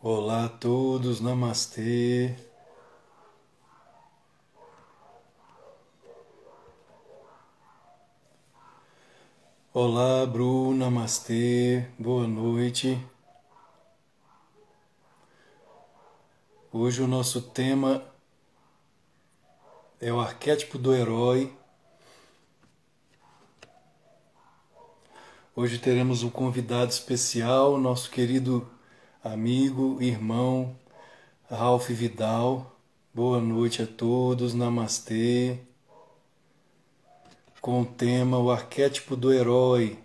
Olá a todos, namastê. Olá, Bru, namastê, boa noite. Hoje o nosso tema é o arquétipo do herói. Hoje teremos um convidado especial, nosso querido amigo, irmão, Ralph Vidal. Boa noite a todos, namastê. Com o tema o arquétipo do herói.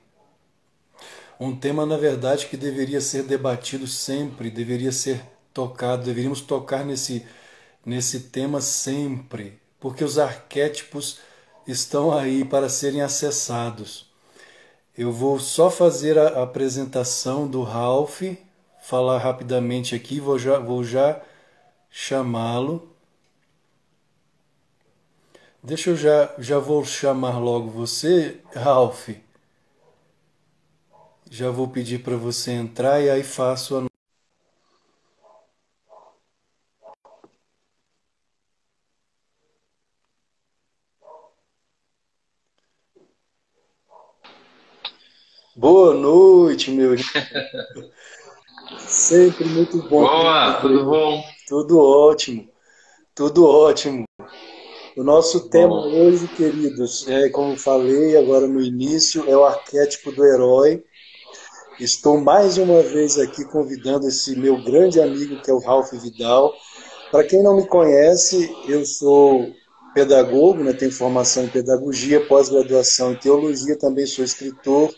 Um tema, na verdade, que deveria ser debatido sempre, deveria ser tocado, deveríamos tocar nesse tema sempre, porque os arquétipos estão aí para serem acessados. Eu vou só fazer a apresentação do Ralph, falar rapidamente aqui, vou já chamá-lo. Deixa eu já vou chamar logo você, Ralph. Já vou pedir para você entrar e aí faço a... Boa noite, meu irmão. Sempre muito bom ter Boa, tudo você. bom? Tudo ótimo, tudo ótimo. O nosso tema Bom, hoje, queridos, como falei agora no início, é o arquétipo do herói. Estou mais uma vez aqui convidando esse meu grande amigo que é o Ralph Vidal. Para quem não me conhece, eu sou pedagogo, né, tenho formação em pedagogia, pós-graduação em teologia, também sou escritor,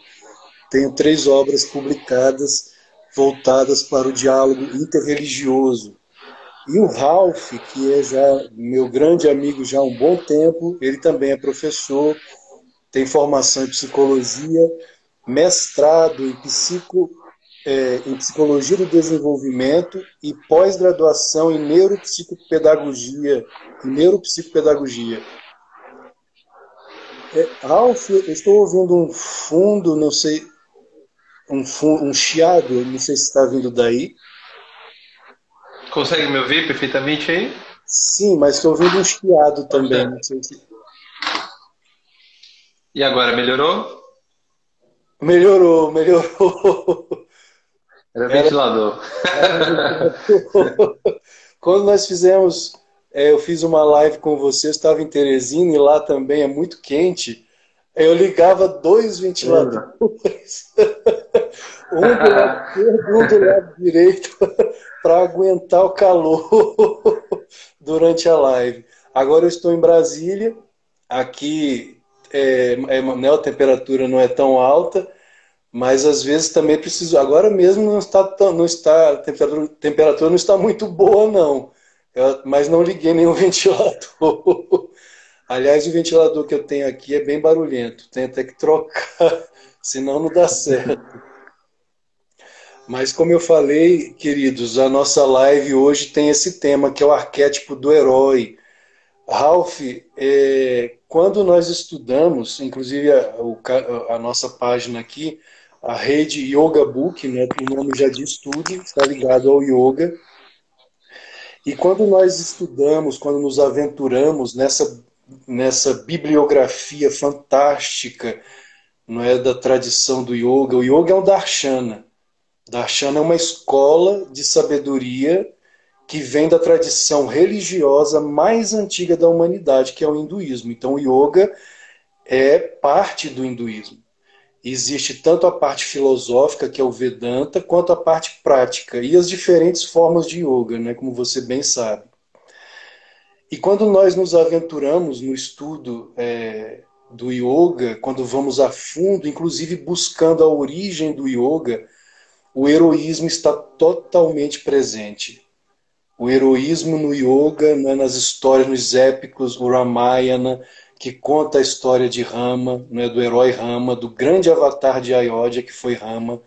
tenho 3 obras publicadas voltadas para o diálogo interreligioso. E o Ralph, que é já meu grande amigo já há um bom tempo, ele também é professor, tem formação em psicologia, mestrado em psicologia do desenvolvimento e pós-graduação em neuropsicopedagogia. Ralph, eu estou ouvindo um fundo, não sei, um chiado, não sei se está vindo daí. consegue me ouvir perfeitamente aí? Sim, mas estou ouvindo um chiado Pode também, dar. não sei se... E agora, melhorou? Melhorou, melhorou. Era Era, ventilador. era ventilador. Quando nós fizemos, eu fiz uma live com você, eu estava em Teresina e lá também é muito quente. Eu ligava 2 ventiladores, Lembra? um do lado esquerdo e um do lado direito, para aguentar o calor durante a live. Agora eu estou em Brasília, aqui né, a temperatura não é tão alta, mas às vezes também preciso. Agora mesmo não está, a temperatura não está muito boa, não. Mas não liguei nenhum ventilador. Aliás, o ventilador que eu tenho aqui é bem barulhento. Tenho até que trocar, senão não dá certo. Mas como eu falei, queridos, a nossa live hoje tem esse tema que é o arquétipo do herói. Ralph, quando nós estudamos, inclusive a nossa página aqui, a rede Yoga Book, né, o nome já diz tudo, está ligado ao yoga. E quando nós estudamos, quando nos aventuramos nessa bibliografia fantástica, não é, da tradição do yoga, o yoga é um darshana. Darshana é uma escola de sabedoria que vem da tradição religiosa mais antiga da humanidade, que é o hinduísmo. Então, o yoga é parte do hinduísmo. Existe tanto a parte filosófica, que é o Vedanta, quanto a parte prática e as diferentes formas de yoga, né, como você bem sabe. E quando nós nos aventuramos no estudo do yoga, quando vamos a fundo, inclusive buscando a origem do yoga, o heroísmo está totalmente presente. O heroísmo no yoga, né, nas histórias, nos épicos, o Ramayana, que conta a história de Rama, né, do herói Rama, do grande avatar de Ayodhya, que foi Rama.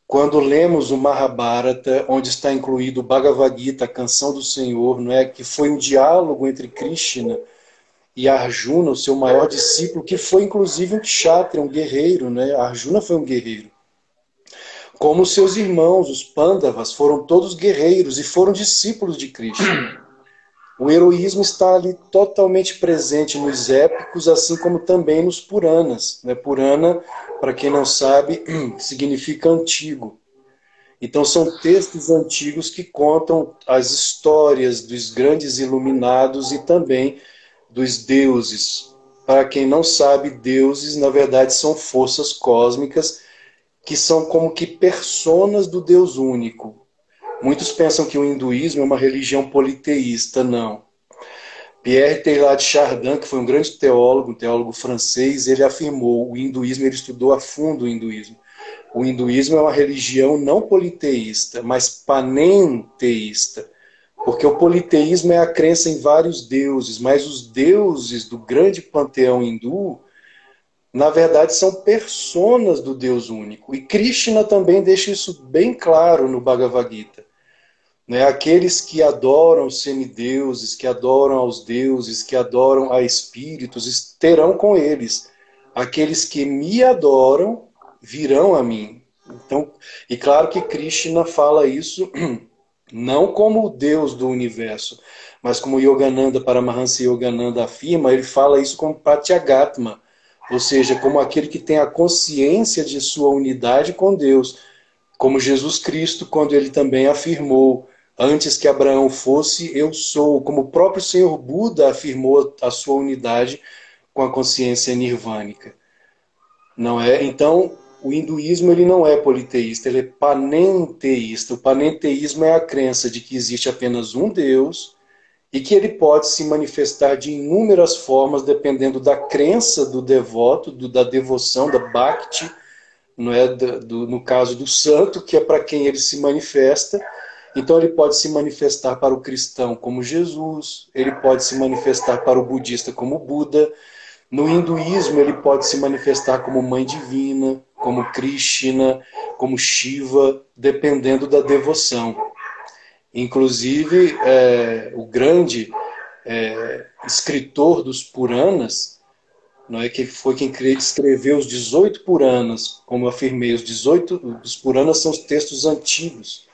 Quando lemos o Mahabharata, onde está incluído o Bhagavad Gita, a Canção do Senhor, não é, que foi um diálogo entre Krishna e Arjuna, o seu maior discípulo, que foi inclusive um kshatriya, um guerreiro. Né? Arjuna foi um guerreiro. Como seus irmãos, os Pandavas, foram todos guerreiros e foram discípulos de Krishna. O heroísmo está ali totalmente presente nos épicos, assim como também nos Puranas. Purana, para quem não sabe, significa antigo. Então são textos antigos que contam as histórias dos grandes iluminados e também dos deuses. Para quem não sabe, deuses, na verdade, são forças cósmicas que são como que personas do Deus único. Muitos pensam que o hinduísmo é uma religião politeísta, não. Pierre Teilhard de Chardin, que foi um grande teólogo, um teólogo francês, ele afirmou o hinduísmo, ele estudou a fundo o hinduísmo. O hinduísmo é uma religião não politeísta, mas panenteísta. Porque o politeísmo é a crença em vários deuses, mas os deuses do grande panteão hindu, na verdade, são personas do Deus único. E Krishna também deixa isso bem claro no Bhagavad Gita. Aqueles que adoram os semideuses, que adoram aos deuses, que adoram a espíritos, terão com eles. Aqueles que me adoram virão a mim. Então, e claro que Krishna fala isso não como o Deus do universo, mas como Yogananda Paramahansa Yogananda afirma, ele fala isso como Pratyagatma, ou seja, como aquele que tem a consciência de sua unidade com Deus, como Jesus Cristo, quando ele também afirmou: antes que Abraão fosse, eu sou, como o próprio Senhor Buda afirmou a sua unidade com a consciência nirvânica. Não é? Então, o hinduísmo ele não é politeísta, ele é panenteísta. O panenteísmo é a crença de que existe apenas um Deus e que ele pode se manifestar de inúmeras formas dependendo da crença do devoto, da devoção, da bhakti, não é? No caso do santo, que é para quem ele se manifesta. Então ele pode se manifestar para o cristão como Jesus, ele pode se manifestar para o budista como Buda. No hinduísmo ele pode se manifestar como Mãe Divina, como Krishna, como Shiva, dependendo da devoção. Inclusive, o grande escritor dos Puranas, não é, que foi quem escreveu os 18 Puranas, como eu afirmei, os 18 dos Puranas são os textos antigos.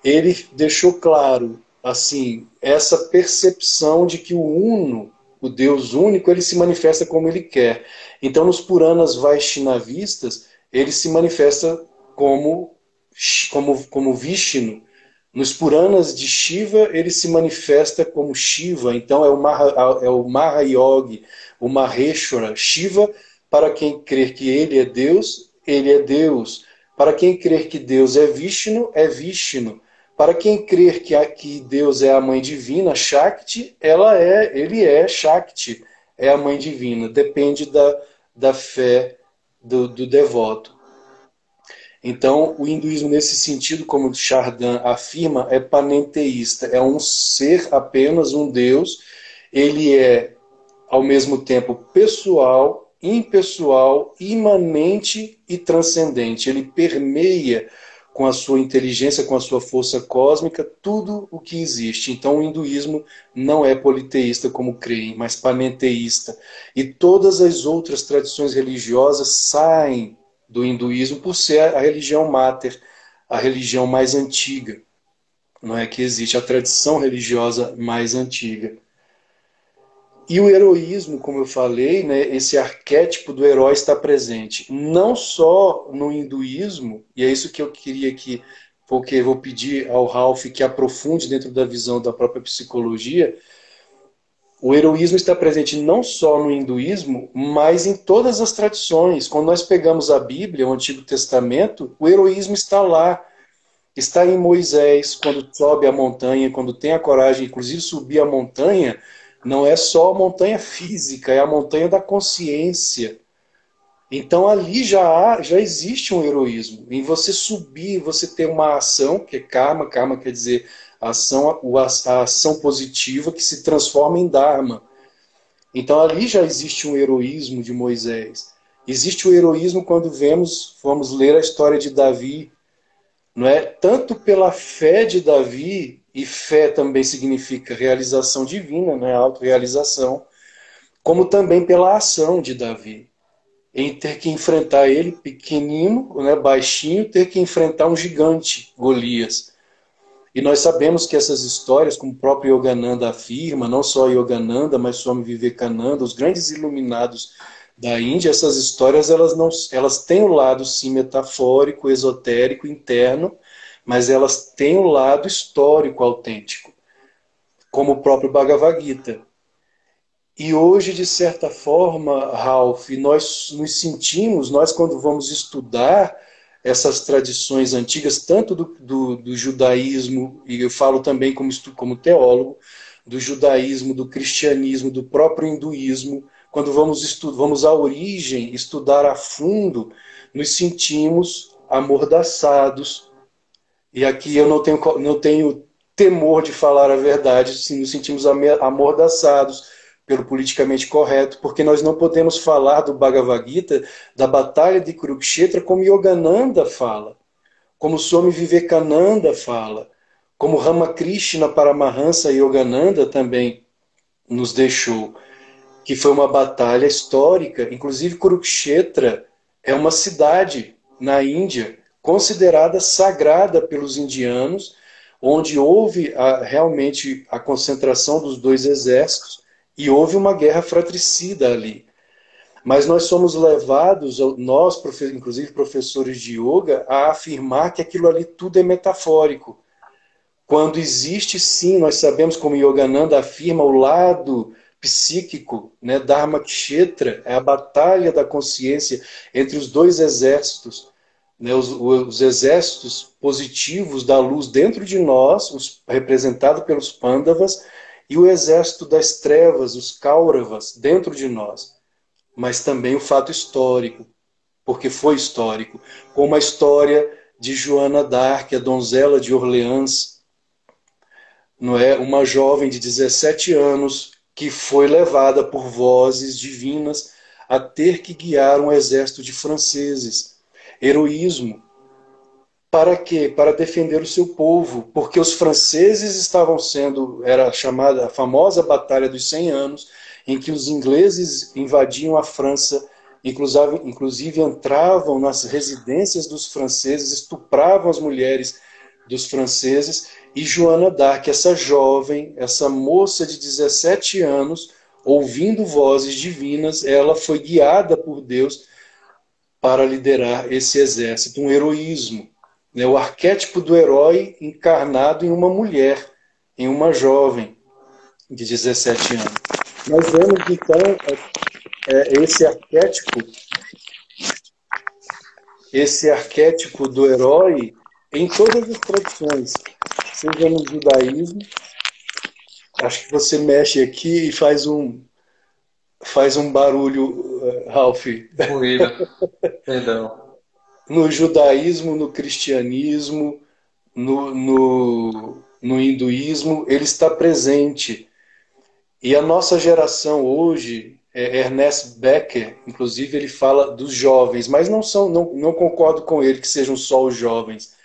Ele deixou claro, assim, essa percepção de que o Uno, o Deus único, ele se manifesta como ele quer. Então, nos Puranas Vaishnavistas, ele se manifesta como Vishnu. Nos Puranas de Shiva, ele se manifesta como Shiva. Então, é o Mahayogi, o Maheshwara. Shiva, para quem crer que ele é Deus, ele é Deus. Para quem crer que Deus é Vishnu, é Vishnu. Para quem crer que Deus é a Mãe Divina, Shakti, ele é Shakti, é a Mãe Divina. Depende da fé do devoto. Então, o hinduísmo, nesse sentido, como Chardin afirma, é panenteísta. É um ser, apenas um Deus. Ele é, ao mesmo tempo, pessoal, impessoal, imanente e transcendente. Ele permeia com a sua inteligência, com a sua força cósmica, tudo o que existe. Então o hinduísmo não é politeísta como creem, mas panenteísta. E todas as outras tradições religiosas saem do hinduísmo por ser a religião máter, a religião mais antiga, não é, que existe, a tradição religiosa mais antiga. E o heroísmo, como eu falei, né, esse arquétipo do herói está presente não só no hinduísmo, e é isso que eu queria porque eu vou pedir ao Ralph que aprofunde dentro da visão da própria psicologia. O heroísmo está presente não só no hinduísmo, mas em todas as tradições. Quando nós pegamos a Bíblia, o Antigo Testamento, o heroísmo está lá. Está em Moisés, quando sobe a montanha, quando tem a coragem, inclusive subir a montanha. Não é só a montanha física, é a montanha da consciência. Então ali já existe um heroísmo. Em você subir, você ter uma ação, que é karma, karma quer dizer a ação positiva que se transforma em dharma. Então ali já existe um heroísmo de Moisés. Existe o heroísmo quando vamos ler a história de Davi, não é? Tanto pela fé de Davi, e fé também significa realização divina, né? Autorrealização, como também pela ação de Davi. em ter que enfrentar ele, pequenino, né, baixinho, ter que enfrentar um gigante, Golias. E nós sabemos que essas histórias, como o próprio Yogananda afirma, não só Yogananda, mas Swami Vivekananda, os grandes iluminados da Índia, essas histórias elas têm o lado, sim, metafórico, esotérico, interno, mas elas têm o lado histórico, autêntico, como o próprio Bhagavad Gita. E hoje, de certa forma, Ralph, nós nos sentimos, nós quando vamos estudar essas tradições antigas, tanto do judaísmo, e eu falo também como teólogo, do judaísmo, do cristianismo, do próprio hinduísmo, quando vamos à origem, estudar a fundo, nos sentimos amordaçados. E aqui eu não tenho temor de falar a verdade, nos sentimos amordaçados pelo politicamente correto, porque nós não podemos falar do Bhagavad Gita, da batalha de Kurukshetra, como Yogananda fala, como Swami Vivekananda fala, como Ramakrishna Paramahansa Yogananda também nos deixou, que foi uma batalha histórica. Inclusive Kurukshetra é uma cidade na Índia considerada sagrada pelos indianos, onde houve realmente a concentração dos dois exércitos e houve uma guerra fratricida ali. Mas nós somos levados, nós, inclusive professores de yoga, a afirmar que aquilo ali tudo é metafórico. Quando existe, sim, nós sabemos, como Yogananda afirma, o lado psíquico, né, Dharmakshetra, é a batalha da consciência entre os dois exércitos, né, os exércitos positivos da luz dentro de nós, representado pelos Pandavas, e o exército das trevas, os Kauravas, dentro de nós. Mas também o fato histórico, porque foi histórico, como a história de Joana d'Arc, a donzela de Orleans, não é? Uma jovem de 17 anos que foi levada por vozes divinas a ter que guiar um exército de franceses. Heroísmo. Para quê? Para defender o seu povo, porque os franceses estavam sendo, era chamada a famosa Batalha dos 100 Anos, em que os ingleses invadiam a França, inclusive entravam nas residências dos franceses, estupravam as mulheres dos franceses, e Joana d'Arc, essa jovem, essa moça de 17 anos, ouvindo vozes divinas, ela foi guiada por Deus para liderar esse exército, um heroísmo. O arquétipo do herói encarnado em uma mulher, em uma jovem de 17 anos. Nós vemos, então, esse arquétipo do herói em todas as tradições, seja no judaísmo, acho que você mexe aqui e faz um barulho, Ralph. Ruído. Perdão. No judaísmo, no cristianismo, no hinduísmo, ele está presente. E a nossa geração hoje, Ernest Becker, inclusive, ele fala dos jovens, mas não concordo com ele que sejam só os jovens.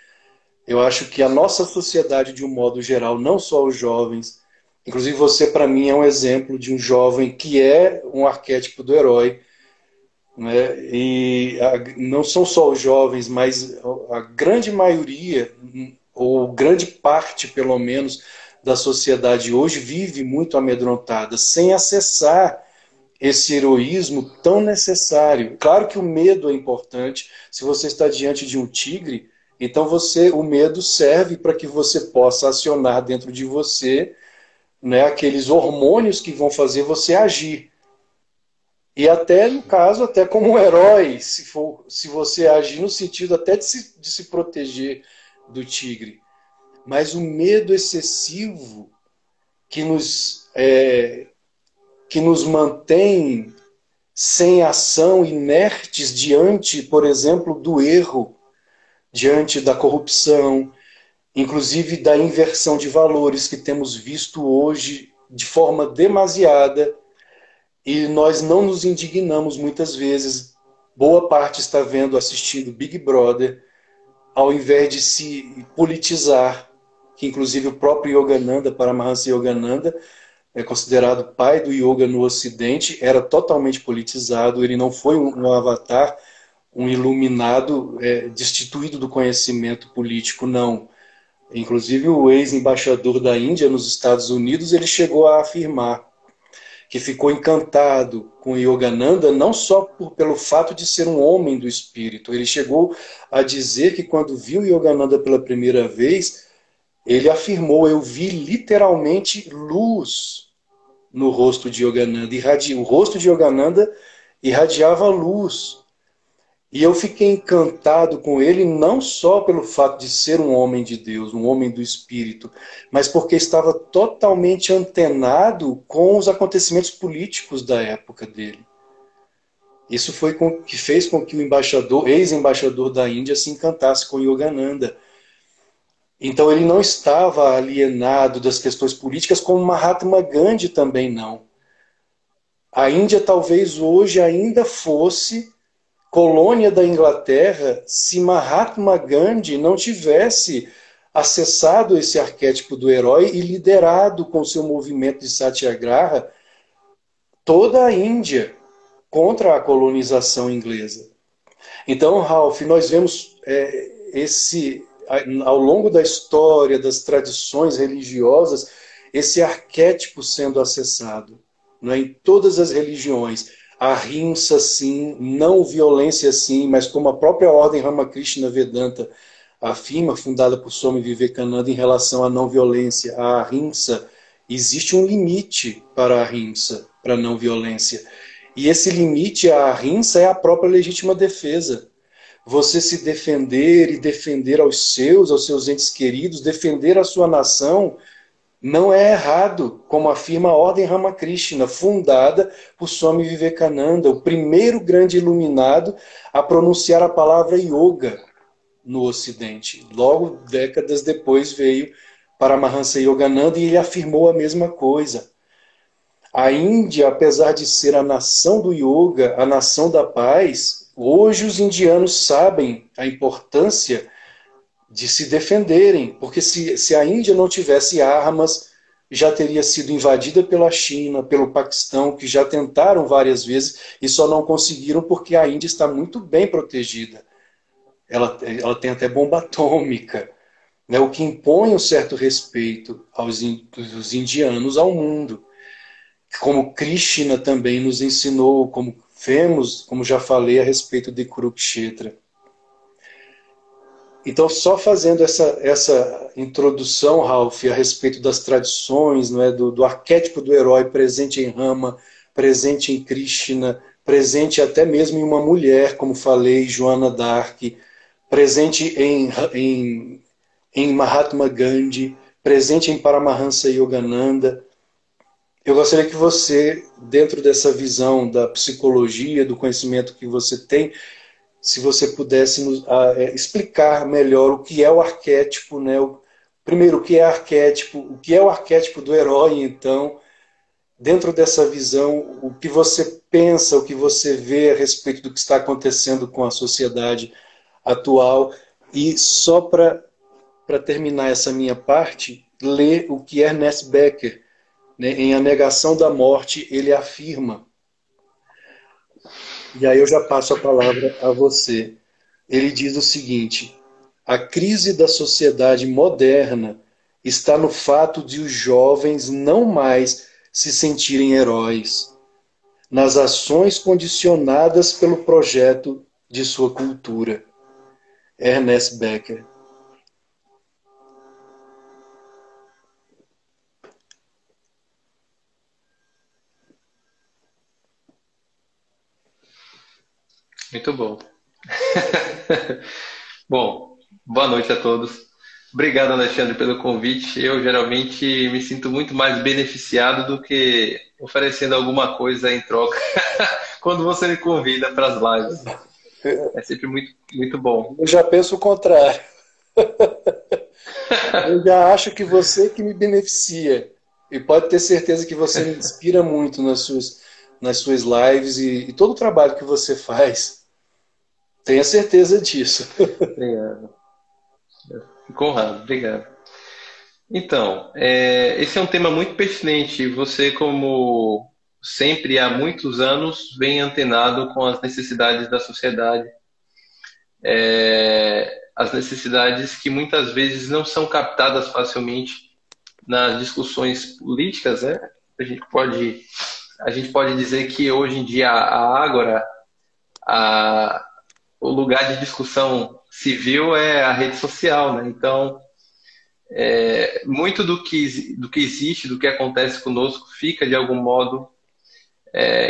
Eu acho que a nossa sociedade, de um modo geral, não só os jovens, inclusive você, para mim, é um exemplo de um jovem que é um arquétipo do herói, né? E não são só os jovens, mas a grande maioria, ou grande parte, pelo menos, da sociedade hoje vive muito amedrontada, sem acessar esse heroísmo tão necessário. Claro que o medo é importante. Se você está diante de um tigre, então o medo serve para que você possa acionar dentro de você, né, aqueles hormônios que vão fazer você agir. E até, no caso, até como um herói, se você agir no sentido até de se proteger do tigre. Mas o medo excessivo que nos mantém sem ação, inertes diante, por exemplo, do erro, diante da corrupção, inclusive da inversão de valores que temos visto hoje de forma demasiada, e nós não nos indignamos muitas vezes. Boa parte está assistindo Big Brother, ao invés de se politizar, que inclusive o próprio Yogananda, Paramahansa Yogananda, é considerado pai do yoga no Ocidente, era totalmente politizado, ele não foi um avatar, um iluminado destituído do conhecimento político, não. Inclusive o ex-embaixador da Índia nos Estados Unidos, ele chegou a afirmar que ficou encantado com Yogananda, não só pelo fato de ser um homem do espírito. Ele chegou a dizer que quando viu Yogananda pela primeira vez, ele afirmou: eu vi literalmente luz no rosto de Yogananda. O rosto de Yogananda irradiava luz. E eu fiquei encantado com ele não só pelo fato de ser um homem de Deus, um homem do Espírito, mas porque estava totalmente antenado com os acontecimentos políticos da época dele. Isso foi que fez com que o ex-embaixador da Índia se encantasse com Yogananda. Então ele não estava alienado das questões políticas, como Mahatma Gandhi também não. A Índia talvez hoje ainda fosse colônia da Inglaterra se Mahatma Gandhi não tivesse acessado esse arquétipo do herói e liderado com seu movimento de Satyagraha toda a Índia contra a colonização inglesa. Então, Ralph, nós vemos ao longo da história, das tradições religiosas, esse arquétipo sendo acessado, não é? Em todas as religiões. A ahimsa, sim, não violência, sim, mas como a própria ordem Ramakrishna Vedanta afirma, fundada por Swami Vivekananda, em relação à não violência, a ahimsa, existe um limite para a ahimsa, para a não violência. E esse limite, a ahimsa, é a própria legítima defesa. Você se defender e defender aos seus entes queridos, defender a sua nação, não é errado, como afirma a Ordem Ramakrishna, fundada por Swami Vivekananda, o primeiro grande iluminado a pronunciar a palavra yoga no Ocidente. Logo, décadas depois, veio Paramahansa Yogananda e ele afirmou a mesma coisa. A Índia, apesar de ser a nação do yoga, a nação da paz, hoje os indianos sabem a importância de se defenderem, porque se a Índia não tivesse armas, já teria sido invadida pela China, pelo Paquistão, que já tentaram várias vezes e só não conseguiram porque a Índia está muito bem protegida. Ela tem até bomba atômica, né, o que impõe um certo respeito aos indianos ao mundo. Como Krishna também nos ensinou, como vemos, como já falei a respeito de Kurukshetra. Então, só fazendo essa introdução, Ralph, a respeito das tradições, não é, do arquétipo do herói presente em Rama, presente em Krishna, presente até mesmo em uma mulher, como falei, Joana d'Arc, presente em Mahatma Gandhi, presente em Paramahansa Yogananda. Eu gostaria que você, dentro dessa visão da psicologia, do conhecimento que você tem, se você pudesse nos explicar melhor o que é o arquétipo, né? Primeiro, o que é arquétipo, o que é o arquétipo do herói, então, dentro dessa visão, o que você pensa, o que você vê a respeito do que está acontecendo com a sociedade atual. E só para terminar essa minha parte, ler o que Ernest Becker, né, em A Negação da Morte, ele afirma. E aí eu já passo a palavra a você. Ele diz o seguinte: a crise da sociedade moderna está no fato de os jovens não mais se sentirem heróis, nas ações condicionadas pelo projeto de sua cultura. Ernest Becker. Muito bom. Bom, boa noite a todos. Obrigado, Alexandre, pelo convite. Eu geralmente me sinto muito mais beneficiado do que oferecendo alguma coisa em troca quando você me convida para as lives. É sempre muito, muito bom. Eu já penso o contrário. Eu já acho que você que me beneficia. E pode ter certeza que você me inspira muito nas suas lives e todo o trabalho que você faz. Tenha certeza disso. Obrigado. Fico honrado, obrigado. Então, esse é um tema muito pertinente. Você, como sempre há muitos anos, vem antenado com as necessidades da sociedade, as necessidades que muitas vezes não são captadas facilmente nas discussões políticas, né? A gente pode, a gente pode dizer que hoje em dia a Ágora, a, o lugar de discussão civil é a rede social, né? Então, muito do que existe, do que acontece conosco, fica de algum modo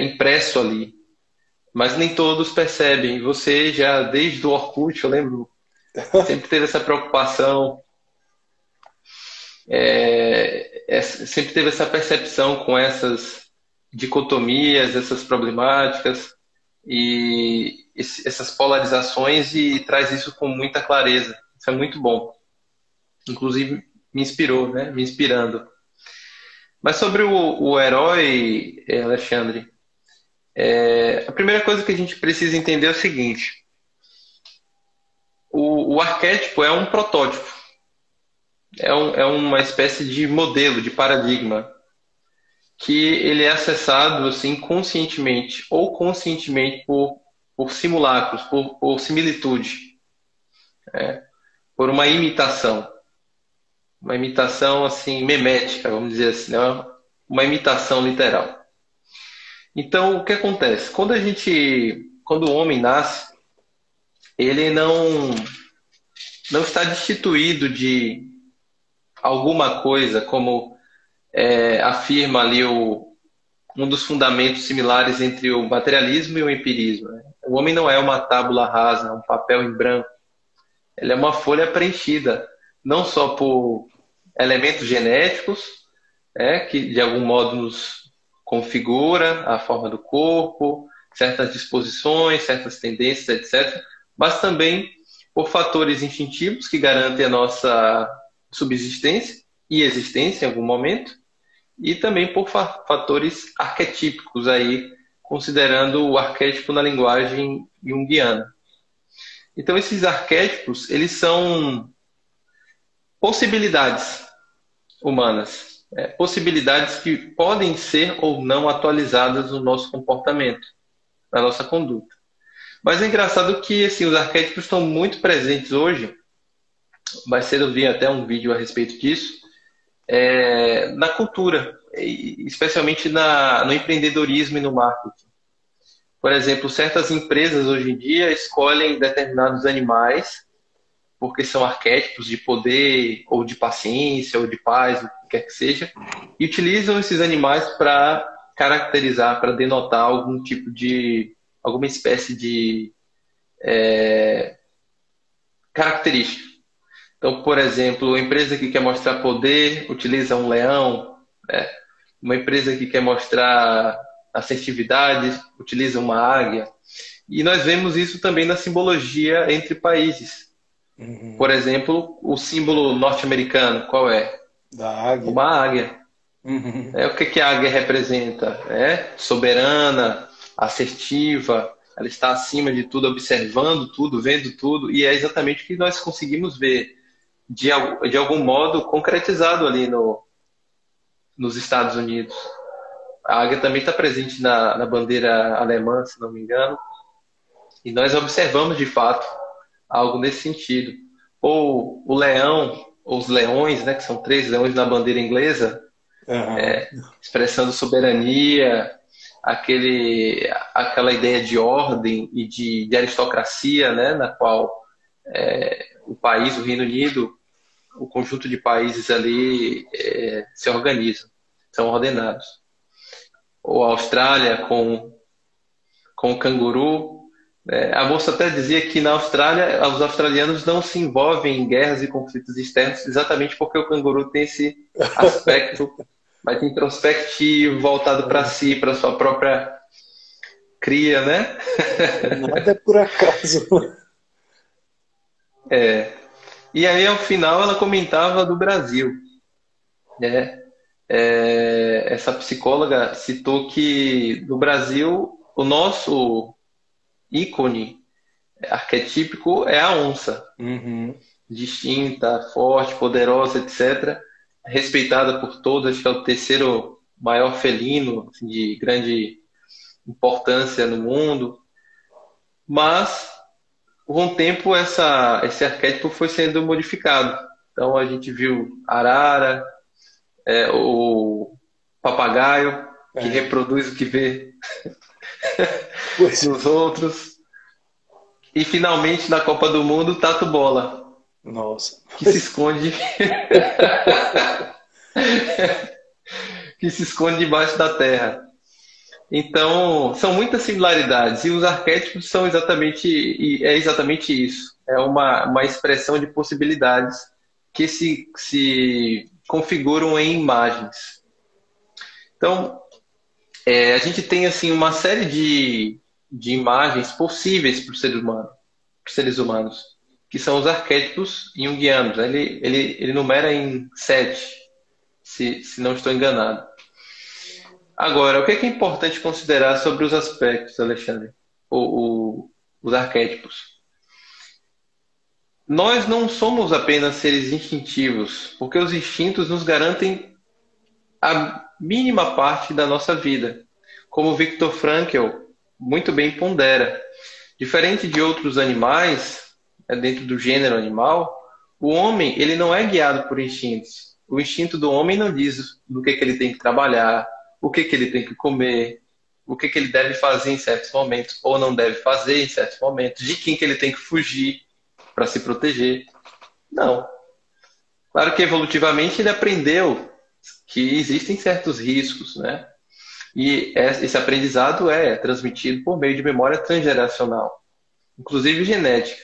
impresso ali. Mas nem todos percebem. Você já, desde o Orkut, eu lembro, sempre teve essa preocupação, sempre teve essa percepção com essas dicotomias, essas problemáticas e essas polarizações e traz isso com muita clareza. Isso é muito bom. Inclusive, me inspirou, né? Me inspirando. Mas sobre o herói, Alexandre, a primeira coisa que a gente precisa entender é o seguinte: o arquétipo é um protótipo, é uma espécie de modelo, de paradigma, que ele é acessado assim conscientemente ou conscientemente por simulacros, por similitude, por uma imitação assim memética, vamos dizer assim, né? Uma imitação literal. Então, o que acontece? Quando o homem nasce, ele não está destituído de alguma coisa, como afirma ali um dos fundamentos similares entre o materialismo e o empirismo, né? O homem não é uma tábula rasa, um papel em branco. Ele é uma folha preenchida, não só por elementos genéticos, que de algum modo nos configura a forma do corpo, certas disposições, certas tendências, etc., mas também por fatores instintivos que garantem a nossa subsistência e existência em algum momento, e também por fatores arquetípicos aí, considerando o arquétipo na linguagem junguiana. Então, esses arquétipos, eles são possibilidades humanas, possibilidades que podem ser ou não atualizadas no nosso comportamento, na nossa conduta. Mas é engraçado que assim, os arquétipos estão muito presentes hoje. Mais cedo eu vi até um vídeo a respeito disso, na cultura, especialmente no empreendedorismo e no marketing. Por exemplo, certas empresas hoje em dia escolhem determinados animais porque são arquétipos de poder, ou de paciência, ou de paz, o que quer que seja, e utilizam esses animais para caracterizar, para denotar alguma espécie de característica. Então, por exemplo, uma empresa que quer mostrar poder utiliza um leão, né? Uma empresa que quer mostrar assertividade utiliza uma águia. E nós vemos isso também na simbologia entre países. Uhum. Por exemplo, o símbolo norte-americano, qual é? Da águia. Uma águia. Uhum. O que a águia representa? Soberana, assertiva, ela está acima de tudo, observando tudo, vendo tudo, e é exatamente o que nós conseguimos ver, de algum modo, concretizado ali nos Estados Unidos. A águia também está presente na bandeira alemã, se não me engano, e nós observamos, de fato, algo nesse sentido. Ou o leão, ou os leões, né, que são 3 leões na bandeira inglesa, expressando soberania, aquela ideia de ordem e de aristocracia, né, na qual o país, o Reino Unido, o conjunto de países ali se organizam, são ordenados. Ou a Austrália com o canguru. A moça até dizia que na Austrália os australianos não se envolvem em guerras e conflitos externos exatamente porque o canguru tem esse aspecto mais introspectivo, voltado para si, para sua própria cria, né? Nada é por acaso. E aí, ao final, ela comentava do Brasil, né? Essa psicóloga citou que no Brasil o nosso ícone arquetípico é a onça, Uhum. distinta, forte, poderosa, etc. respeitada por todos, acho que é o terceiro maior felino assim, de grande importância no mundo, mas com o tempo esse arquétipo foi sendo modificado. Então a gente viu arara, o papagaio, que reproduz o que vê nos outros, e finalmente na Copa do Mundo o Tatu Bola, Nossa. que se esconde que se esconde debaixo da terra. Então, são muitas similaridades e os arquétipos são exatamente isso. É uma expressão de possibilidades que se configuram em imagens. Então, a gente tem assim uma série de imagens possíveis para os seres humanos, que são os arquétipos junguianos. Ele numera em 7, se não estou enganado. Agora, o que é importante considerar sobre os aspectos, Alexandre? Os arquétipos. Nós não somos apenas seres instintivos, porque os instintos nos garantem a mínima parte da nossa vida. Como Viktor Frankl muito bem pondera. Diferente de outros animais, dentro do gênero animal, o homem ele não é guiado por instintos. O instinto do homem não diz do que ele tem que trabalhar, o que ele tem que comer, o que ele deve fazer em certos momentos, ou não deve fazer em certos momentos, de quem que ele tem que fugir para se proteger. Não. Claro que evolutivamente ele aprendeu que existem certos riscos, né? E esse aprendizado é transmitido por meio de memória transgeracional, inclusive genética.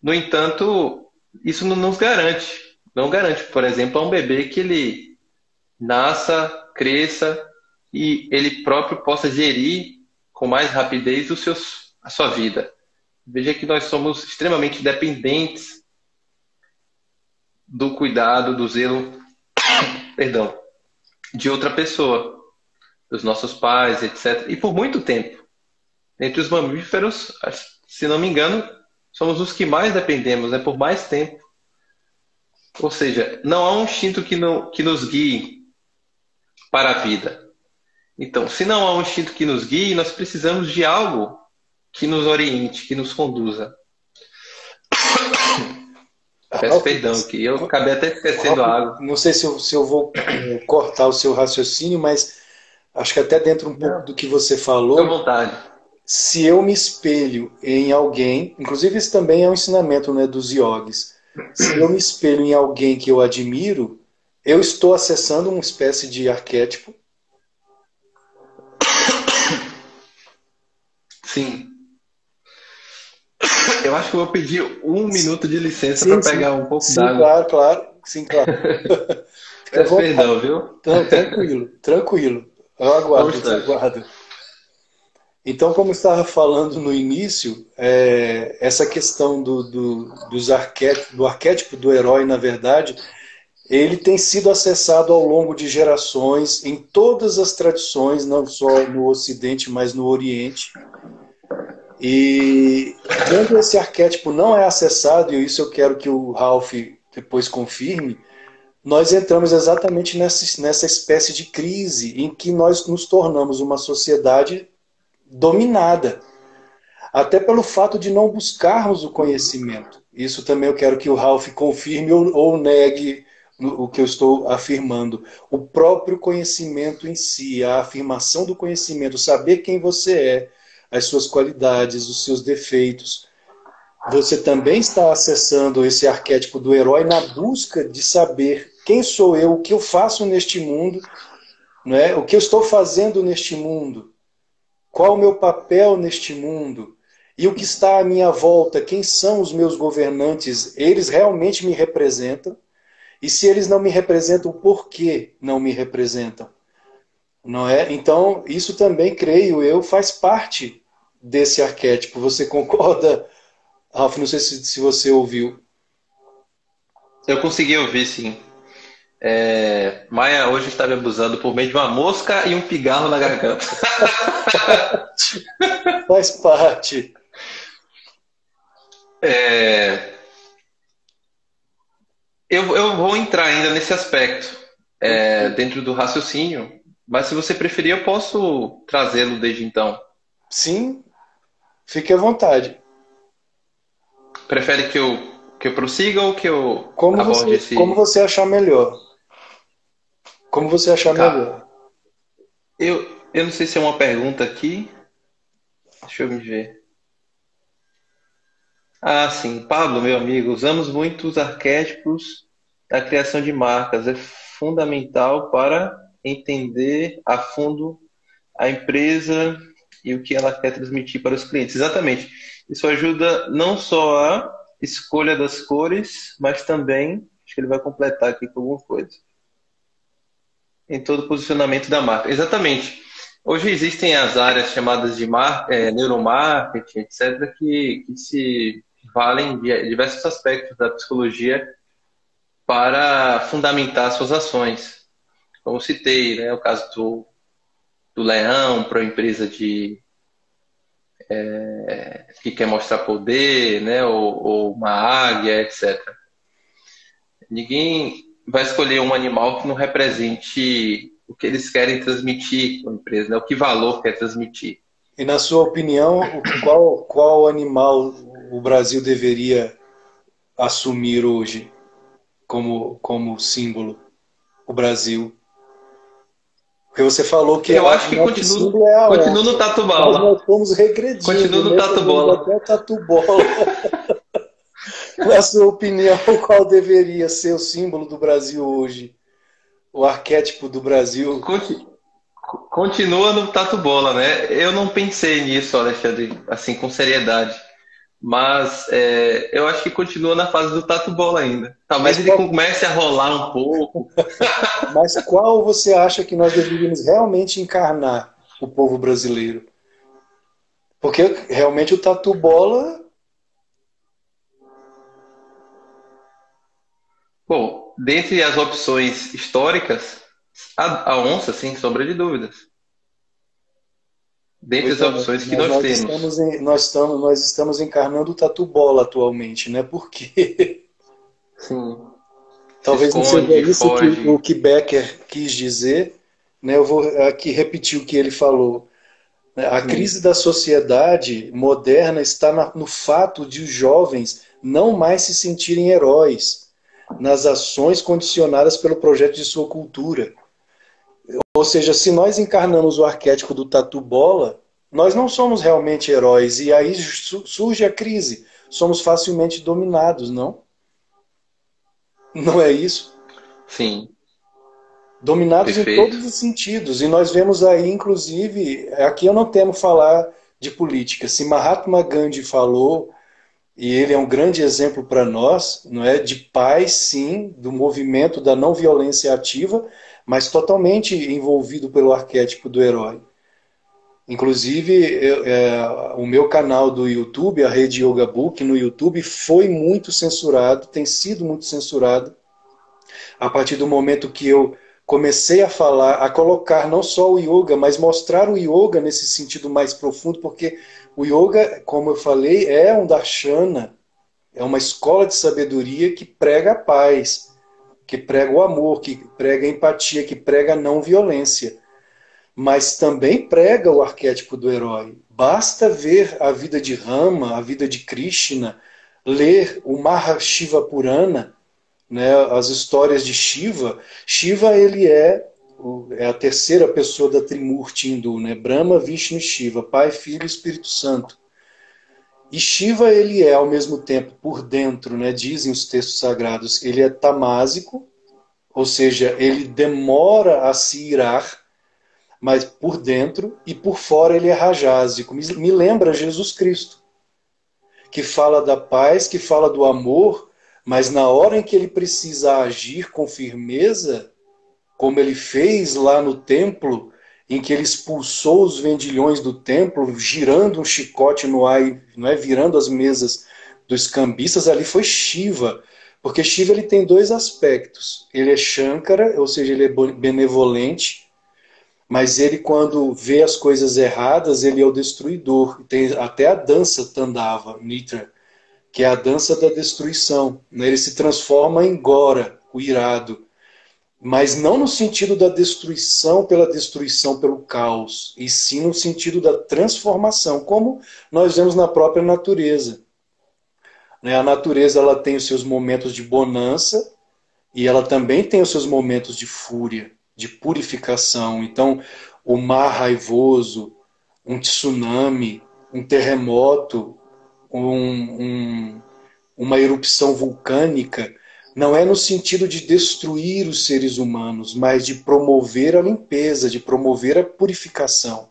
No entanto, isso não nos garante. Não garante, por exemplo, a um bebê que ele nasça, cresça e ele próprio possa gerir com mais rapidez a sua vida. Veja que nós somos extremamente dependentes do cuidado, do zelo, perdão, de outra pessoa, dos nossos pais, etc. E por muito tempo. Entre os mamíferos, se não me engano, somos os que mais dependemos, né? Por mais tempo. Ou seja, não há um instinto que nos guie para a vida. Então, se não há um instinto que nos guie, nós precisamos de algo que nos oriente, que nos conduza. Peço perdão, que eu acabei até esquecendo a água. Não sei se eu vou cortar o seu raciocínio, mas acho que até dentro um pouco do que você falou. Fique à vontade. Se eu me espelho em alguém, inclusive isso também é um ensinamento, né, dos yogis. Se eu me espelho em alguém que eu admiro, eu estou acessando uma espécie de arquétipo. Sim. Eu acho que eu vou pedir 1 minuto de licença para pegar um pouco d'água. Claro. Sim, claro. Peço perdão, viu? Não, tranquilo. Eu aguardo. Então, como eu estava falando no início, essa questão do arquétipo do herói, na verdade, ele tem sido acessado ao longo de gerações em todas as tradições, não só no Ocidente, mas no Oriente. E quando esse arquétipo não é acessado, e isso eu quero que o Ralph depois confirme, nós entramos exatamente nessa espécie de crise em que nós nos tornamos uma sociedade dominada, até pelo fato de não buscarmos o conhecimento. Isso também eu quero que o Ralph confirme ou negue o que eu estou afirmando. O próprio conhecimento em si, a afirmação do conhecimento, saber quem você é, as suas qualidades, os seus defeitos. Você também está acessando esse arquétipo do herói na busca de saber quem sou eu, o que eu faço neste mundo, não é? O que eu estou fazendo neste mundo, qual o meu papel neste mundo, e o que está à minha volta, quem são os meus governantes, eles realmente me representam, e se eles não me representam, por que não me representam? Não é? Então, isso também, creio eu, faz parte desse arquétipo. Você concorda, Ralph? Não sei se você ouviu. Eu consegui ouvir, sim. Maia hoje está me abusando por meio de uma mosca e um pigarro na garganta. Faz parte. Eu vou entrar ainda nesse aspecto, dentro do raciocínio, mas se você preferir, eu posso trazê-lo desde então. Sim, fique à vontade. Prefere que eu prossiga ou que eu Como aborde como esse. você achar melhor. Como você achar melhor. Tá. Eu não sei se é uma pergunta aqui. Deixa eu me ver. Ah, sim. Pablo, meu amigo, usamos muitos arquétipos da criação de marcas. É fundamental para entender a fundo a empresa e o que ela quer transmitir para os clientes. Exatamente. Isso ajuda não só a escolha das cores, mas também, acho que ele vai completar aqui com alguma coisa, em todo o posicionamento da marca. Exatamente. Hoje existem as áreas chamadas de neuromarketing, etc., que se valem de diversos aspectos da psicologia para fundamentar suas ações. Como citei, né, o caso do leão para a empresa que quer mostrar poder, né, ou uma águia, etc. Ninguém vai escolher um animal que não represente o que eles querem transmitir com a empresa, né, o que valor quer transmitir. E na sua opinião, qual animal o Brasil deveria assumir hoje como símbolo? O Brasil. Porque você falou que Eu acho o que nosso símbolo é a continuo no onça. tatu Mas bola. nós fomos Continuo regredindo, no né? tatu Chegamos bola. até o tatu-bola. Na sua opinião, qual deveria ser o símbolo do Brasil hoje? O arquétipo do Brasil? Conti- Continua no tatu bola, né? Eu não pensei nisso, Alexandre, assim, com seriedade. Mas eu acho que continua na fase do tatu bola ainda. Mas Talvez ele qual, comece a rolar um pouco. mas qual você acha que nós deveríamos realmente encarnar o povo brasileiro? Porque realmente o tatu-bola. Bom, dentre as opções históricas, a onça, sem sombra de dúvidas. Dentre Pois as é, opções que mas nós temos. nós estamos encarnando o tatu-bola atualmente, né? Porque Sim. Se talvez não seja esconde, isso que o foge. que Becker quis dizer, né? Eu vou aqui repetir o que ele falou. Né? A crise Sim. da sociedade moderna está no fato de os jovens não mais se sentirem heróis nas ações condicionadas pelo projeto de sua cultura. Ou seja, se nós encarnamos o arquétipo do tatu-bola, nós não somos realmente heróis. E aí surge a crise. Somos facilmente dominados, não? Não é isso? Sim. Dominados em Perfeito. todos os sentidos. E nós vemos aí, inclusive, aqui eu não temo falar de política. Se Mahatma Gandhi falou, e ele é um grande exemplo para nós, não é, de paz, sim, do movimento da não violência ativa, mas totalmente envolvido pelo arquétipo do herói. Inclusive, o meu canal do YouTube, a Rede Yoga Book no YouTube, foi muito censurado, tem sido muito censurado, a partir do momento que eu comecei a falar, a colocar não só o yoga, mas mostrar o yoga nesse sentido mais profundo, porque o yoga, como eu falei, é um darshana, é uma escola de sabedoria que prega a paz, que prega o amor, que prega a empatia, que prega a não violência. Mas também prega o arquétipo do herói. Basta ver a vida de Rama, a vida de Krishna, ler o Mahashiva Purana, né, as histórias de Shiva. Shiva ele é a terceira pessoa da Trimurti hindu, né? Brahma, Vishnu e Shiva, Pai, Filho e Espírito Santo. E Shiva ele é ao mesmo tempo por dentro, né, dizem os textos sagrados, ele é tamásico, ou seja, ele demora a se irar, mas por dentro e por fora ele é rajásico. Me lembra Jesus Cristo, que fala da paz, que fala do amor, mas na hora em que ele precisa agir com firmeza, como ele fez lá no templo, em que ele expulsou os vendilhões do templo, girando um chicote no ar, não é, virando as mesas dos cambistas, ali foi Shiva. Porque Shiva ele tem dois aspectos. Ele é Shankara, ou seja, ele é benevolente, mas ele, quando vê as coisas erradas, ele é o destruidor. Tem até a dança Tandava, Nitra, que é a dança da destruição, né? Ele se transforma em Gora, o irado, mas não no sentido da destruição pelo caos, e sim no sentido da transformação, como nós vemos na própria natureza. Né? A natureza ela tem os seus momentos de bonança e ela também tem os seus momentos de fúria, de purificação. Então, o mar raivoso, um tsunami, um terremoto, uma erupção vulcânica, não é no sentido de destruir os seres humanos, mas de promover a limpeza, de promover a purificação.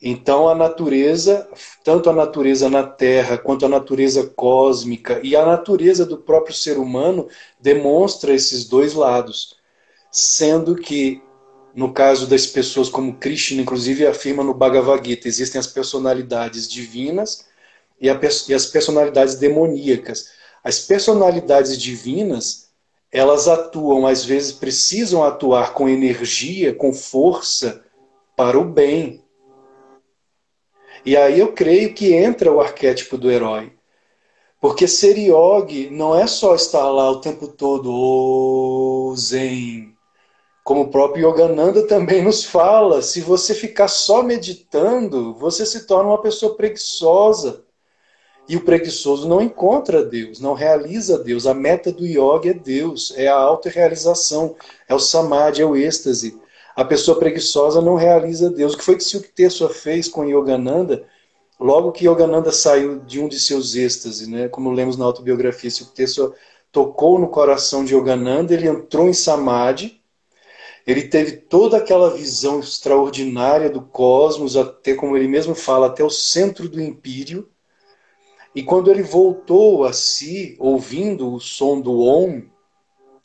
Então a natureza, tanto a natureza na Terra, quanto a natureza cósmica e a natureza do próprio ser humano demonstra esses dois lados, sendo que no caso das pessoas como Krishna, inclusive afirma no Bhagavad Gita, existem as personalidades divinas e as personalidades demoníacas. As personalidades divinas, elas atuam, às vezes precisam atuar com energia, com força, para o bem. E aí eu creio que entra o arquétipo do herói. Porque ser yogi não é só estar lá o tempo todo, oh, zen. Como o próprio Yogananda também nos fala, se você ficar só meditando, você se torna uma pessoa preguiçosa. E o preguiçoso não encontra Deus, não realiza Deus. A meta do yoga é Deus, é a autorrealização, é o samadhi, é o êxtase. A pessoa preguiçosa não realiza Deus. O que foi que Yukteswar fez com Yogananda? Logo que Yogananda saiu de um de seus êxtases, né? Como lemos na autobiografia, Yukteswar tocou no coração de Yogananda, ele entrou em samadhi, ele teve toda aquela visão extraordinária do cosmos, até como ele mesmo fala, até o centro do império. E quando ele voltou a si, ouvindo o som do Om,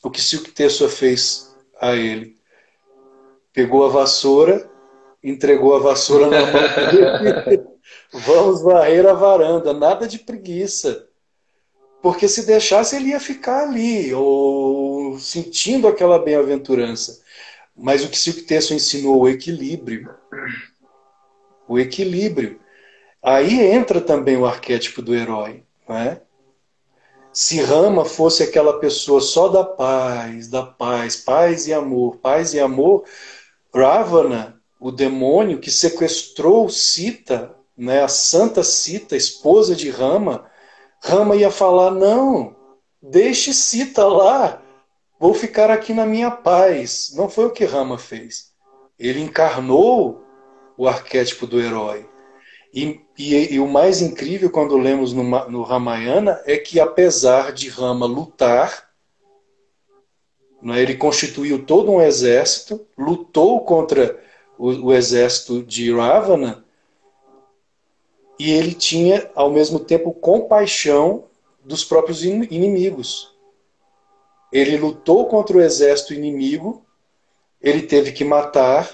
o que Yukteswar fez a ele? Pegou a vassoura, entregou a vassoura na mão dele. Vamos varrer a varanda, nada de preguiça. Porque se deixasse, ele ia ficar ali, ou sentindo aquela bem-aventurança. Mas o que Yukteswar ensinou, o equilíbrio. O equilíbrio. Aí entra também o arquétipo do herói, não é? Se Rama fosse aquela pessoa só da paz, paz e amor, Ravana, o demônio que sequestrou Sita, né, a santa Sita, esposa de Rama, Rama ia falar, não, deixe Sita lá, vou ficar aqui na minha paz. Não foi o que Rama fez. Ele encarnou o arquétipo do herói. E o mais incrível quando lemos no Ramayana é que apesar de Rama lutar, né, ele constituiu todo um exército, lutou contra o exército de Ravana, e ele tinha ao mesmo tempo compaixão dos próprios inimigos. Ele lutou contra o exército inimigo, ele teve que matar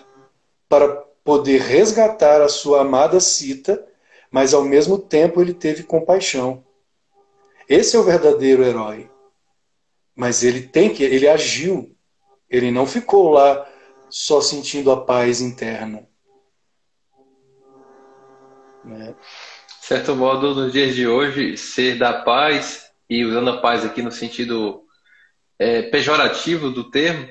para poder resgatar a sua amada Sita, mas ao mesmo tempo ele teve compaixão. Esse é o verdadeiro herói. Mas ele agiu. Ele não ficou lá só sentindo a paz interna. Né? De certo modo, nos dias de hoje, ser da paz, e usando a paz aqui no sentido pejorativo do termo,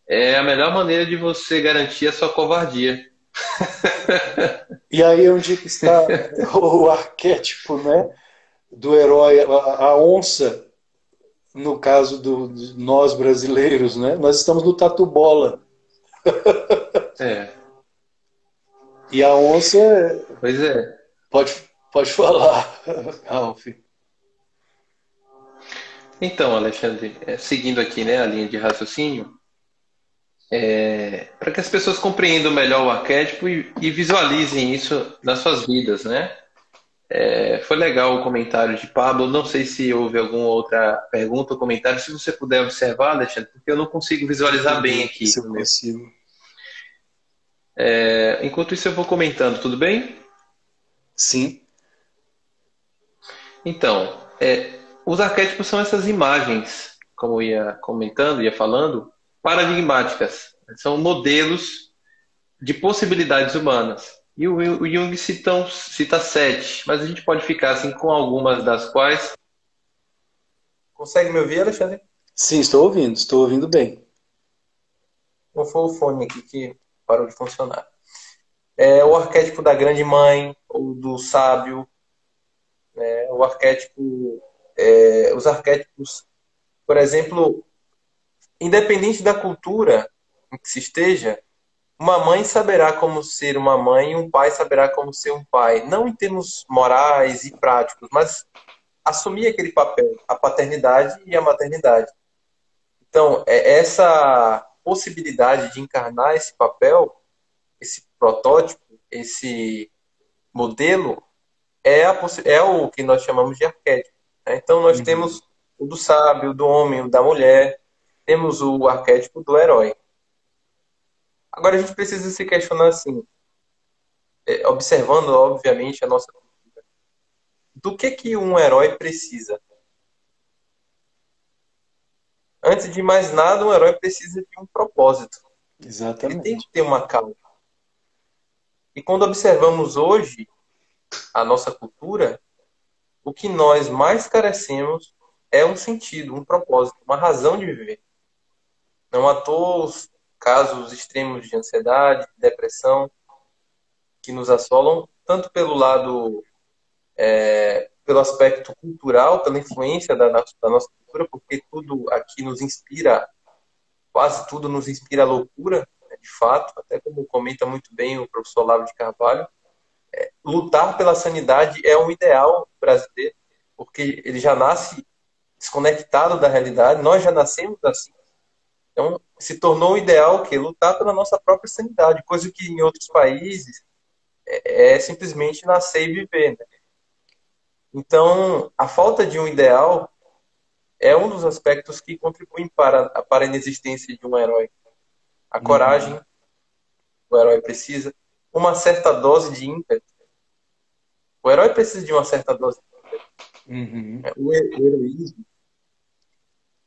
é a melhor maneira de você garantir a sua covardia. E aí onde está o arquétipo, né, do herói, a onça, no caso de nós brasileiros, né? Nós estamos no tatu-bola. É. E a onça... Pois é. Pode falar, Ralf. Então, Alexandre, seguindo aqui, né, a linha de raciocínio, para que as pessoas compreendam melhor o arquétipo e visualizem isso nas suas vidas, né? Foi legal o comentário de Pablo. Não sei se houve alguma outra pergunta ou comentário. Se você puder observar, Alexandre, porque eu não consigo visualizar bem aqui. Se eu consigo. Enquanto isso, eu vou comentando, tudo bem? Sim. Então, os arquétipos são essas imagens, como eu ia comentando, ia falando, paradigmáticas. São modelos de possibilidades humanas. E o Jung cita sete, mas a gente pode ficar assim com algumas das quais. Consegue me ouvir, Alexandre? Sim, estou ouvindo bem. Ou foi o fone aqui que parou de funcionar? É o arquétipo da grande mãe, ou do sábio, o arquétipo, os arquétipos, por exemplo, independente da cultura em que se esteja, uma mãe saberá como ser uma mãe e um pai saberá como ser um pai. Não em termos morais e práticos, mas assumir aquele papel, a paternidade e a maternidade. Então, essa possibilidade de encarnar esse papel, esse protótipo, esse modelo, é o que nós chamamos de arquétipo. Né? Então, nós Uhum. temos o do sábio, o do homem, o da mulher, temos o arquétipo do herói. Agora, a gente precisa se questionar assim, observando, obviamente, a nossa cultura. Do que um herói precisa? Antes de mais nada, um herói precisa de um propósito. Ele tem que Exatamente. ter uma causa. E quando observamos hoje a nossa cultura, o que nós mais carecemos é um sentido, um propósito, uma razão de viver. Não à toa os casos extremos de ansiedade, de depressão, que nos assolam, tanto pelo lado, pelo aspecto cultural, pela influência da nossa cultura, porque tudo aqui nos inspira, quase tudo nos inspira a loucura, né, de fato, até como comenta muito bem o professor Olavo de Carvalho, lutar pela sanidade é um ideal brasileiro, porque ele já nasce desconectado da realidade, nós já nascemos assim. Então, se tornou um ideal que lutar pela nossa própria sanidade, coisa que em outros países é simplesmente nascer e viver. Né? Então, a falta de um ideal é um dos aspectos que contribuem para a inexistência de um herói. A Uhum. coragem, o herói precisa, uma certa dose de ímpeto. O herói precisa de uma certa dose de ímpeto. Uhum. Né? O heroísmo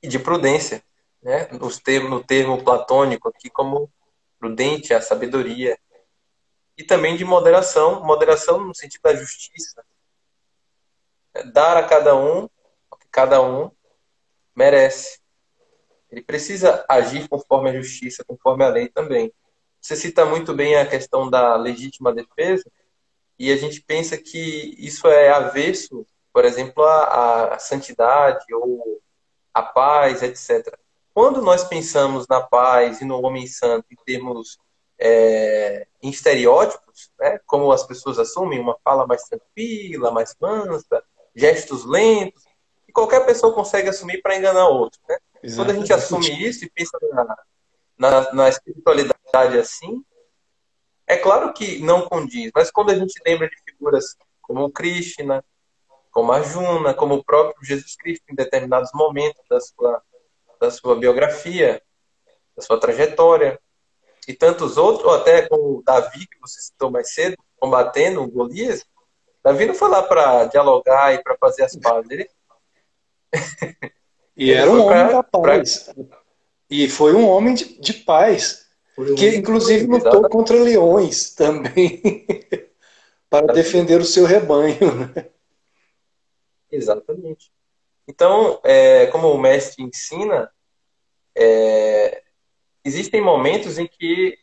e de prudência. Né? No termo platônico aqui como prudente, a sabedoria. E também de moderação, moderação no sentido da justiça, né? Dar a cada um o que cada um merece. Ele precisa agir conforme a justiça, conforme a lei também. Você cita muito bem a questão da legítima defesa, e a gente pensa que isso é avesso, por exemplo, à santidade ou à paz, etc. Quando nós pensamos na paz e no homem santo em termos em estereótipos, né, como as pessoas assumem, uma fala mais tranquila, mais mansa, gestos lentos, e qualquer pessoa consegue assumir para enganar outro. Né? Quando a gente assume Exatamente. isso e pensa na espiritualidade assim, é claro que não condiz, mas quando a gente lembra de figuras como o Krishna, como a Juna, como o próprio Jesus Cristo em determinados momentos da sua biografia, da sua trajetória, e tantos outros, ou até como o Davi, que você citou mais cedo, combatendo o Golias, Davi não foi lá para dialogar e para fazer as pazes, E ele era um foi homem da para. paz. E foi um homem de paz, Foi um que homem de inclusive paz, lutou exatamente. contra leões também para defender o seu rebanho. Né? Exatamente. Então, como o mestre ensina, existem momentos em que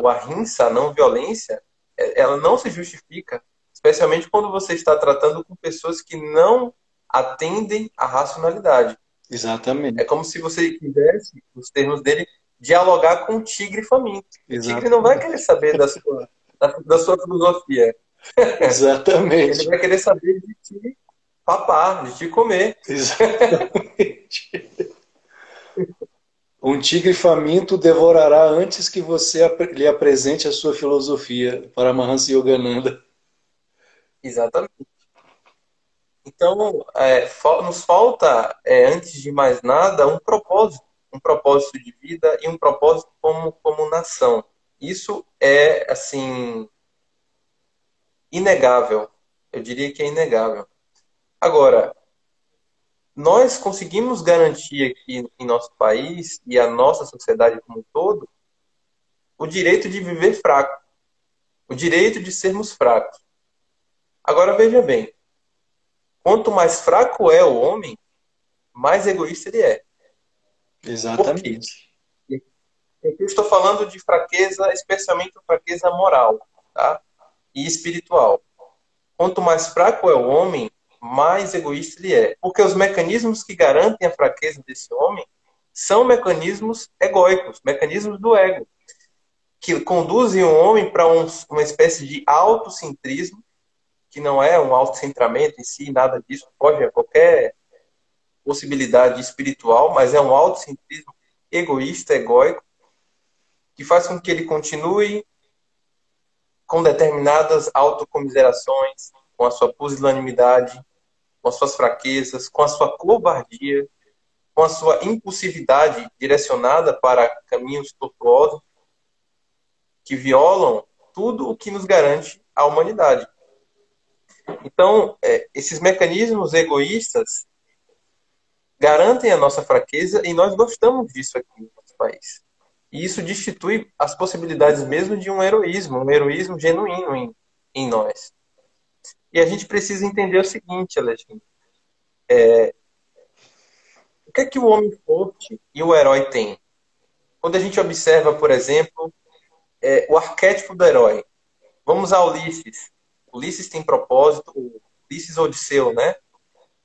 o ahimsa, a não violência, ela não se justifica, especialmente quando você está tratando com pessoas que não atendem à racionalidade. É Exatamente. como se você quisesse, nos termos dele, dialogar com um tigre faminto. O tigre não vai querer Exatamente. saber da sua filosofia. Ele Exatamente. vai querer saber de te papar, de te comer. Exatamente. Um tigre faminto devorará antes que você lhe apresente a sua filosofia, para Mahansa Yogananda. Exatamente. Então, nos falta, antes de mais nada, um propósito de vida e um propósito como nação. Isso é, assim, inegável. Eu diria que é inegável. Agora, nós conseguimos garantir aqui em nosso país e a nossa sociedade como um todo o direito de viver fraco. o direito de sermos fracos. Agora veja bem, quanto mais fraco é o homem, mais egoísta ele é. Por quê? Exatamente. Eu estou falando de fraqueza, especialmente fraqueza moral, tá? E espiritual. Quanto mais fraco é o homem, mais egoísta ele é. Porque os mecanismos que garantem a fraqueza desse homem são mecanismos egóicos, mecanismos do ego, que conduzem o homem para uma espécie de autocentrismo, que não é um autocentramento em si, nada disso, pode haver qualquer possibilidade espiritual, mas é um autocentrismo egoísta, egóico, que faz com que ele continue com determinadas autocomiserações, com a sua pusilanimidade, com as suas fraquezas, com a sua covardia, com a sua impulsividade direcionada para caminhos tortuosos que violam tudo o que nos garante a humanidade. Então, esses mecanismos egoístas garantem a nossa fraqueza e nós gostamos disso aqui no nosso país. E isso destitui as possibilidades mesmo de um heroísmo genuíno em nós. E a gente precisa entender o seguinte, Alexandre. O que é que o homem forte e o herói têm? Quando a gente observa, por exemplo, o arquétipo do herói. Vamos a Ulisses. Ulisses tem propósito, Ulisses Odisseu, né?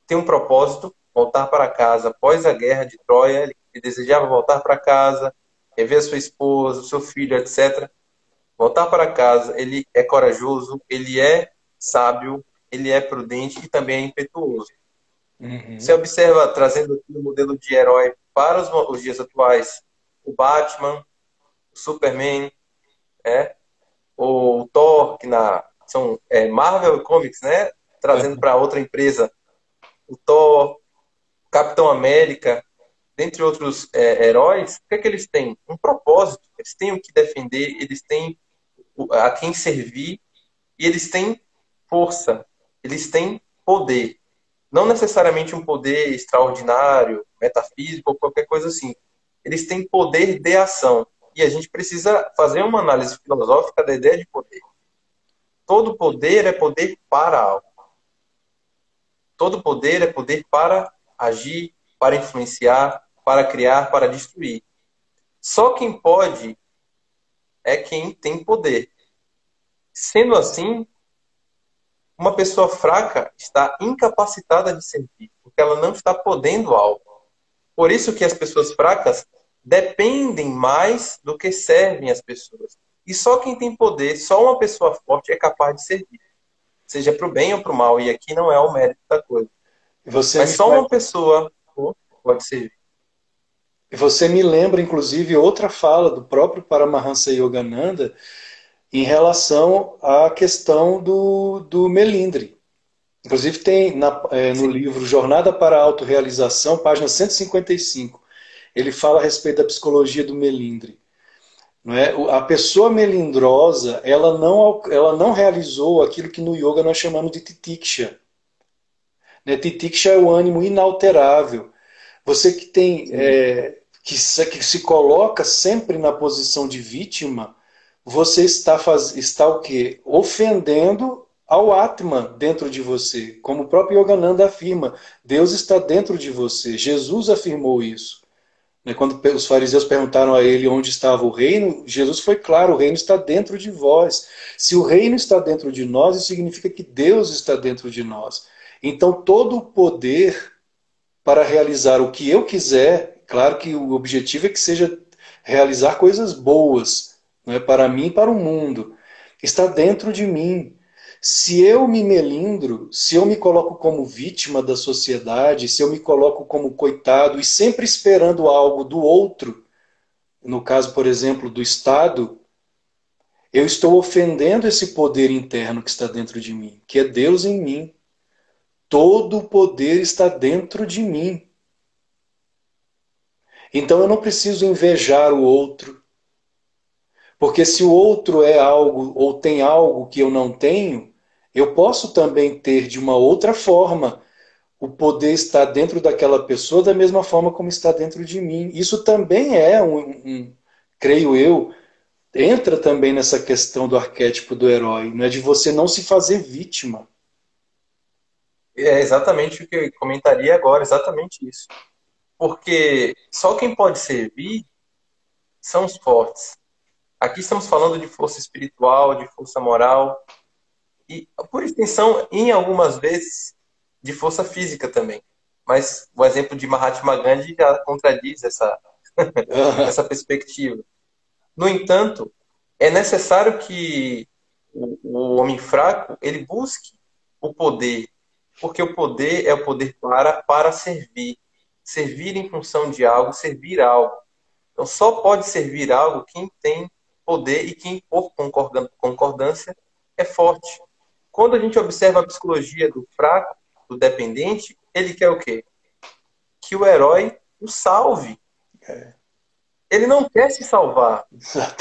Tem um propósito, voltar para casa após a guerra de Troia. Ele desejava voltar para casa, rever a sua esposa, o seu filho, etc. Voltar para casa, ele é corajoso, ele é sábio, ele é prudente e também é impetuoso. Você observa, trazendo aqui o modelo de herói para os dias atuais, o Batman, o Superman, o Thor, que são Marvel Comics, né? Trazendo para outra empresa, o Thor, o Capitão América, dentre outros heróis. O que é que eles têm? Um propósito, eles têm o que defender, eles têm a quem servir, e eles têm força, eles têm poder. Não necessariamente um poder extraordinário, metafísico ou qualquer coisa assim. Eles têm poder de ação. E a gente precisa fazer uma análise filosófica da ideia de poder. Todo poder é poder para algo. Todo poder é poder para agir, para influenciar, para criar, para destruir. Só quem pode é quem tem poder. Sendo assim, uma pessoa fraca está incapacitada de servir, porque ela não está podendo algo. Por isso que as pessoas fracas dependem mais do que servem as pessoas. E só quem tem poder, só uma pessoa forte é capaz de servir. Seja para o bem ou para o mal. E aqui não é o mérito da coisa. Mas só uma pessoa pode servir. Você me lembra, inclusive, outra fala do próprio Paramahansa Yogananda em relação à questão do melindre. Inclusive tem no livro Jornada para a Autorrealização, página 155, ele fala a respeito da psicologia do melindre. Não é? A pessoa melindrosa, ela não realizou aquilo que no yoga nós chamamos de titiksha. Né? Titiksha é o ânimo inalterável. Você que tem que se coloca sempre na posição de vítima, você está o quê? Ofendendo ao Atman dentro de você. Como o próprio Yogananda afirma, Deus está dentro de você. Jesus afirmou isso. Quando os fariseus perguntaram a ele onde estava o reino, Jesus foi claro, o reino está dentro de vós. Se o reino está dentro de nós, isso significa que Deus está dentro de nós. Então todo o poder para realizar o que eu quiser, claro que o objetivo é que seja realizar coisas boas, não é, para mim e para o mundo, está dentro de mim. Se eu me melindro, se eu me coloco como vítima da sociedade, se eu me coloco como coitado e sempre esperando algo do outro, no caso, por exemplo, do Estado, eu estou ofendendo esse poder interno que está dentro de mim, que é Deus em mim. Todo o poder está dentro de mim. Então eu não preciso invejar o outro, porque se o outro é algo ou tem algo que eu não tenho, eu posso também ter de uma outra forma. O poder está dentro daquela pessoa da mesma forma como está dentro de mim. Isso também é creio eu, entra também nessa questão do arquétipo do herói, não é de você não se fazer vítima. É exatamente o que eu comentaria agora, exatamente isso. Porque só quem pode servir são os fortes. Aqui estamos falando de força espiritual, de força moral e, por extensão, em algumas vezes, de força física também. Mas o exemplo de Mahatma Gandhi já contradiz essa perspectiva. No entanto, é necessário que o homem fraco ele busque o poder, porque o poder é o poder para servir. Servir em função de algo, servir algo. Então, só pode servir algo quem tem poder e quem, por concordância, é forte. Quando a gente observa a psicologia do fraco, do dependente, ele quer o quê? Que o herói o salve. Ele não quer se salvar.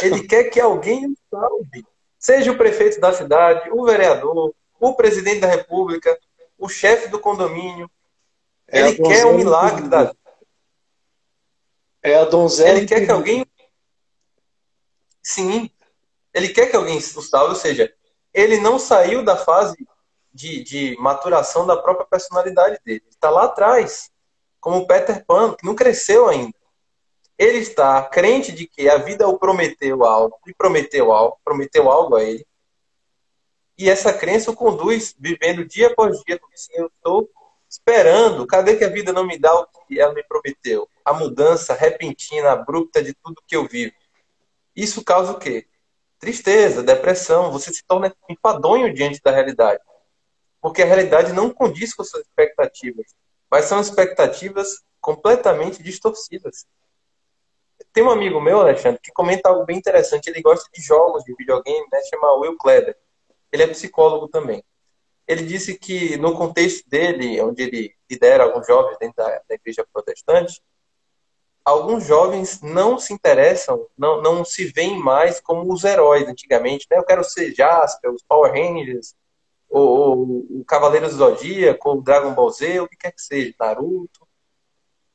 Ele quer que alguém o salve. Seja o prefeito da cidade, o vereador, o presidente da república, o chefe do condomínio. Ele quer o milagre da vida. É a donzela. Ele quer que alguém... Sim. Ele quer que alguém o salve, ou seja, ele não saiu da fase de maturação da própria personalidade dele. Ele está lá atrás, como o Peter Pan, que não cresceu ainda. Ele está crente de que a vida o prometeu algo, e prometeu algo a ele. E essa crença o conduz vivendo dia após dia, porque assim, eu estou esperando, cadê que a vida não me dá o que ela me prometeu? A mudança repentina, abrupta de tudo que eu vivo. Isso causa o quê? Tristeza, depressão, você se torna enfadonho diante da realidade. Porque a realidade não condiz com suas expectativas, mas são expectativas completamente distorcidas. Tem um amigo meu, Alexandre, que comenta algo bem interessante. Ele gosta de jogos, de videogame, né? Chama Will Clever. Ele é psicólogo também. Ele disse que no contexto dele, onde ele lidera alguns jovens dentro da igreja protestante, alguns jovens não se interessam, não se veem mais como os heróis antigamente, né? Eu quero ser Jasper, os Power Rangers, ou o Cavaleiro do Zodíaco, o Dragon Ball Z, o que quer que seja, Naruto.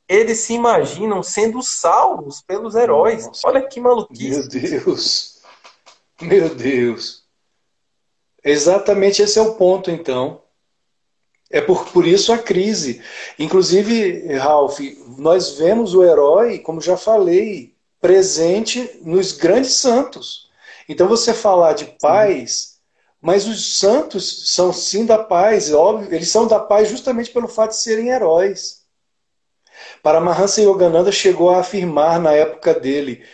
Eles se imaginam sendo salvos pelos heróis. Nossa. Olha que maluquice. Meu Deus. Meu Deus. Exatamente esse é o ponto, então. É por isso a crise. Inclusive, Ralph, nós vemos o herói, como já falei, presente nos grandes santos. Então você falar de paz, mas os santos são sim da paz, óbvio, eles são da paz justamente pelo fato de serem heróis. Paramahansa Yogananda chegou a afirmar na época dele,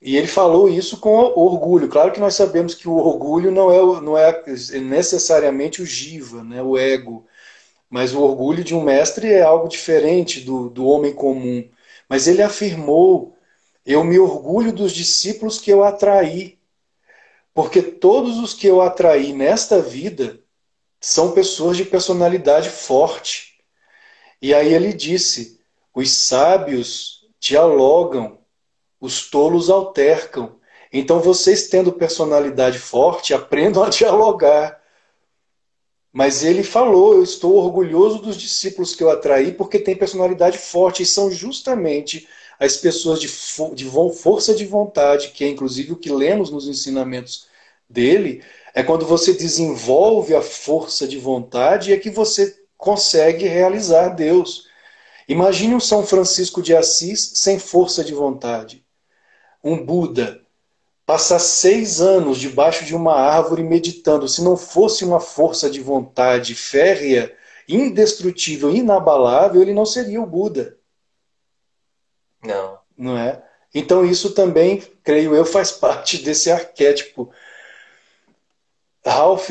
e ele falou isso com orgulho. Claro que nós sabemos que o orgulho não é necessariamente o jiva, né, o ego. Mas o orgulho de um mestre é algo diferente do homem comum. Mas ele afirmou: eu me orgulho dos discípulos que eu atraí, porque todos os que eu atraí nesta vida são pessoas de personalidade forte. E aí ele disse: os sábios dialogam, os tolos altercam. Então vocês, tendo personalidade forte, aprendam a dialogar. Mas ele falou: eu estou orgulhoso dos discípulos que eu atraí porque têm personalidade forte e são justamente as pessoas de força de vontade, que é inclusive o que lemos nos ensinamentos dele, é quando você desenvolve a força de vontade é que você consegue realizar Deus. Imagine um São Francisco de Assis sem força de vontade. Um Buda passar 6 anos debaixo de uma árvore meditando, se não fosse uma força de vontade férrea, indestrutível, inabalável, ele não seria o Buda. Não. Não é? Então isso também, creio eu, faz parte desse arquétipo. Ralph,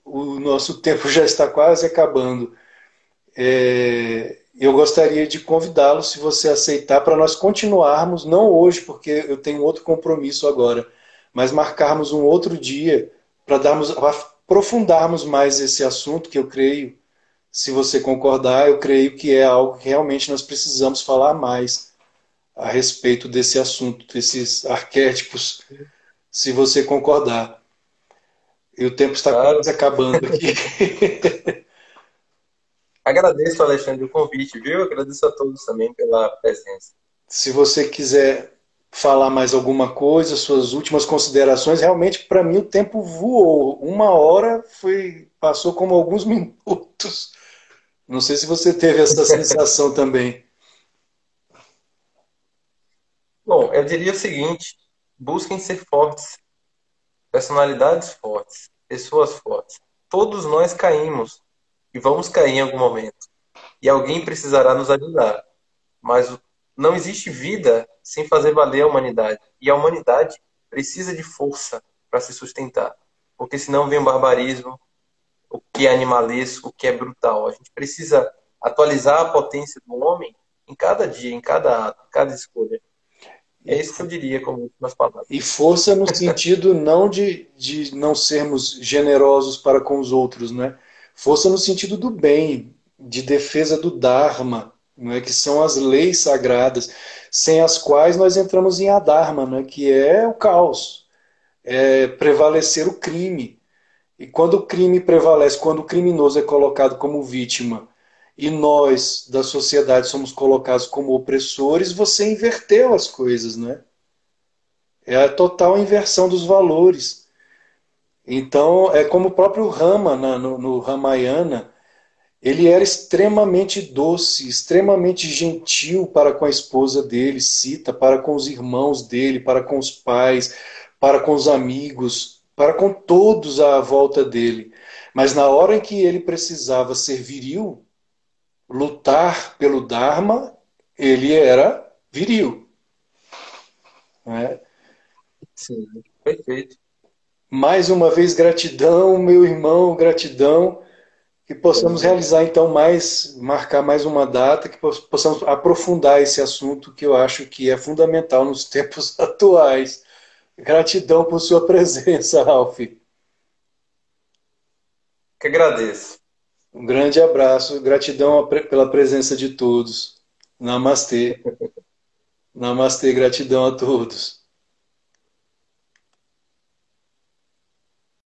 o nosso tempo já está quase acabando. Eu gostaria de convidá-lo, se você aceitar, para nós continuarmos, não hoje, porque eu tenho outro compromisso agora, mas marcarmos um outro dia para aprofundarmos mais esse assunto, que eu creio, se você concordar, eu creio que é algo que realmente nós precisamos falar mais a respeito desse assunto, desses arquétipos, se você concordar. E o tempo está quase acabando aqui. Agradeço, Alexandre, o convite, viu? Agradeço a todos também pela presença. Se você quiser falar mais alguma coisa, suas últimas considerações. Realmente, para mim, o tempo voou. 1 hora passou como alguns minutos. Não sei se você teve essa sensação também. Bom, eu diria o seguinte: busquem ser fortes, personalidades fortes, pessoas fortes. Todos nós caímos e vamos cair em algum momento. E alguém precisará nos ajudar. Mas não existe vida sem fazer valer a humanidade. E a humanidade precisa de força para se sustentar. Porque senão vem o barbarismo, o que é animalesco, o que é brutal. A gente precisa atualizar a potência do homem em cada dia, em cada ato, em cada escolha. É isso que eu diria como últimas palavras. E força no sentido não de não sermos generosos para com os outros, né? Força no sentido do bem, de defesa do Dharma, não é? Que são as leis sagradas, sem as quais nós entramos em Adharma, né? Que é o caos, é prevalecer o crime. E quando o crime prevalece, quando o criminoso é colocado como vítima e nós, da sociedade, somos colocados como opressores, você inverteu as coisas, né? É a total inversão dos valores. Então, é como o próprio Rama, no Ramayana, ele era extremamente doce, extremamente gentil para com a esposa dele, Sita, para com os irmãos dele, para com os pais, para com os amigos, para com todos à volta dele. Mas na hora em que ele precisava ser viril, lutar pelo Dharma, ele era viril. Né? Sim, perfeito. Mais uma vez, gratidão, meu irmão, gratidão. Que possamos realizar então marcar mais uma data, que possamos aprofundar esse assunto que eu acho que é fundamental nos tempos atuais. Gratidão por sua presença, Ralph. Que agradeço. Um grande abraço, gratidão pela presença de todos. Namastê. Namastê, gratidão a todos.